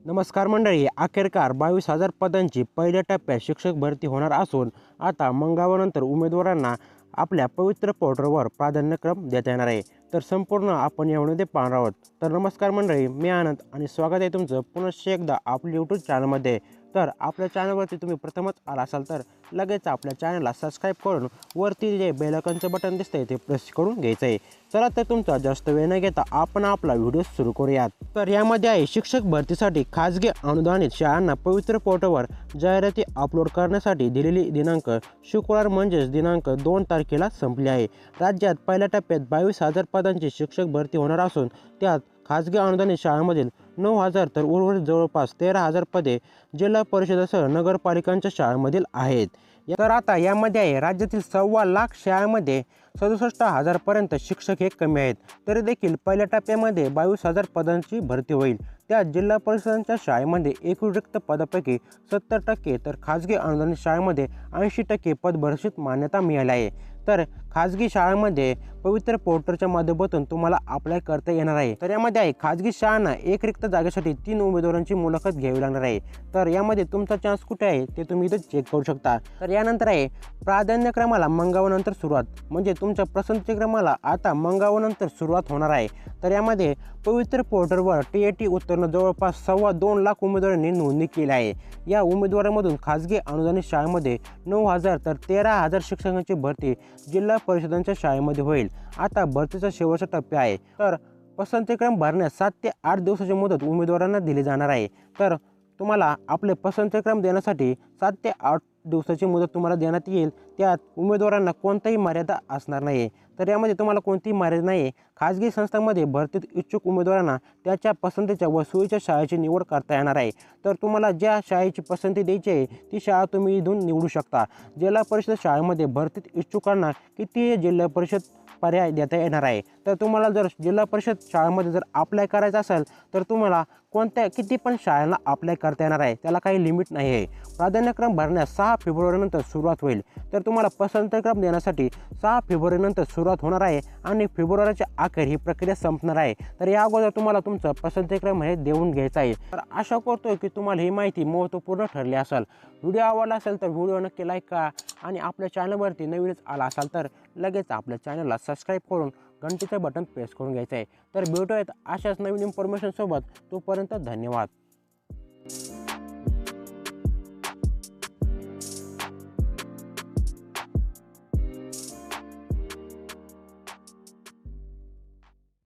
नमस्कार मंडळी. अखेरकार 22,000 पदांची पहिल्या टप्प्यात शिक्षक भरती होणार असून आता मंगळवारनंतर उमेदवारांना आपल्या पवित्र पोर्टलवर प्राधान्यक्रम देता येणार आहे. तर संपूर्ण आपण या व्हिडिओमध्ये पाहणार आहोत. तर नमस्कार मंडळी, मी आनंद आणि स्वागत आहे तुमचं पुनश्च एकदा आपल्या यूट्यूब चॅनलमध्ये. तर आपल्या चॅनलवरती तुम्ही प्रथमच आला असाल तर लगेच आपल्या चॅनलला सबस्क्राईब करून वरती जे बेल आयकॉनचं बटन दिसतंय ते प्रेस करून घ्यायचं आहे. चला तर तुमचा जास्त वेळ न घेता आपण आपला व्हिडिओ सुरू करूयात. तर यामध्ये आहे शिक्षक भरतीसाठी खाजगी अनुदानित शाळांना पवित्र पोर्टलवर जाहिराती अपलोड करण्यासाठी दिलेली दिनांक शुक्रवार म्हणजेच दिनांक 2 तारखेला संपली आहे. राज्यात पहिल्या टप्प्यात 22,000 पदांची शिक्षक भरती होणार असून त्यात खाजगी अनुदानित शाळांमधील 9,000 तर उर्वरित जवळपास 13,000 पदे जिल्हा परिषदेसह नगरपालिकांच्या शाळांमधील आहेत. तर आता यामध्ये आहे राज्यातील 1.25 लाख शाळांमध्ये 67,000पर्यंत शिक्षक हे कमी आहेत. तरी देखील पहिल्या टप्प्यामध्ये 22,000 पदांची भरती होईल. त्यात जिल्हा परिषदांच्या शाळेमध्ये 21 रिक्त पदापैकी 70% तर खाजगी अनुदानित शाळेमध्ये 80% पदभरतीस मान्यता मिळाली आहे. तर खाजगी शाळांमध्ये पवित्र पोर्टलच्या माध्यमातून तुम्हाला अप्लाय करता येणार आहे. तर यामध्ये आहे खाजगी शाळांना 1 रिक्त जागेसाठी 3 उमेदवारांची मुलाखत घ्यावी लागणार आहे. तर यामध्ये तुमचा चान्स कुठे आहे ते तुम्ही इथं चेक करू शकता. तर यानंतर आहे प्राधान्यक्रमाला मंगळवारनंतर सुरुवात, म्हणजे तुमच्या पसंतीक्रमाला आता मंगळवारनंतर सुरुवात होणार आहे. तर यामध्ये पवित्र पोर्टलवर TAT उत्तीर्ण जवळपास 2.25 लाख उमेदवारांनी नोंदणी केली आहे. या उमेदवारांमधून खाजगी अनुदानित शाळेमध्ये 9,000 तर 13,000 शिक्षकांची भरती जिल्हा परिषदांच्या शाळेमध्ये होईल. आता भरतीचा शेवटचा टप्पा आहे. तर पसंतीक्रम भरण्यास 7 ते 8 दिवसाची मुदत उमेदवारांना दिली जाणार आहे. तर तुम्हाला आपले पसंतीक्रम देण्यासाठी 7 ते 8 दिवसाची मुदत तुम्हाला देण्यात येईल. त्यात उमेदवारांना कोणताही मर्यादा असणार नाही. तर यामध्ये तुम्हाला कोणतीही मर्यादा नाही आहे. खाजगी संस्थांमध्ये भरतीत इच्छुक उमेदवारांना त्याच्या पसंतीच्या व सोयीच्या शाळेची निवड करता येणार आहे. तर तुम्हाला ज्या शाळेची पसंती द्यायची आहे ती शाळा तुम्ही इथून निवडू शकता. जिल्हा परिषद शाळेमध्ये भरतीत इच्छुकांना किती जिल्हा परिषद पर्याय देता येणार आहे. तर तुम्हाला जर जिल्हा परिषद शाळेमध्ये जर अप्लाय करायचं असेल तर तुम्हाला किती पण शाळांना अप्लाय करता येणार आहे. त्याला काही लिमिट नाही आहे. प्राधान्यक्रम भरण्यास 6 फेब्रुवारीनंतर सुरुवात होईल. तर तुम्हाला पसंतीक्रम देण्यासाठी 6 फेब्रुवारीनंतर सुरुवात होणार आहे आणि फेब्रुवारीच्या अखेर ही प्रक्रिया संपणार आहे. तर या अगोदर तुम्हाला तुमचं पसंतीक्रम हे देऊन घ्यायचं आहे. तर आशा करतो की तुम्हाला ही माहिती महत्त्वपूर्ण ठरली असेल. व्हिडिओ आवडला असेल तर व्हिडिओ नक्की लाईक करा आणि आपल्या चॅनलवरती नवीनच आला असाल तर लगेच आपल्या चॅनलला सबस्क्राईब करून घंटीचं बटन प्रेस करून घ्यायचं आहे. तर भेटूयात अशाच नवीन इन्फॉर्मेशन सोबत. तोपर्यंत धन्यवाद.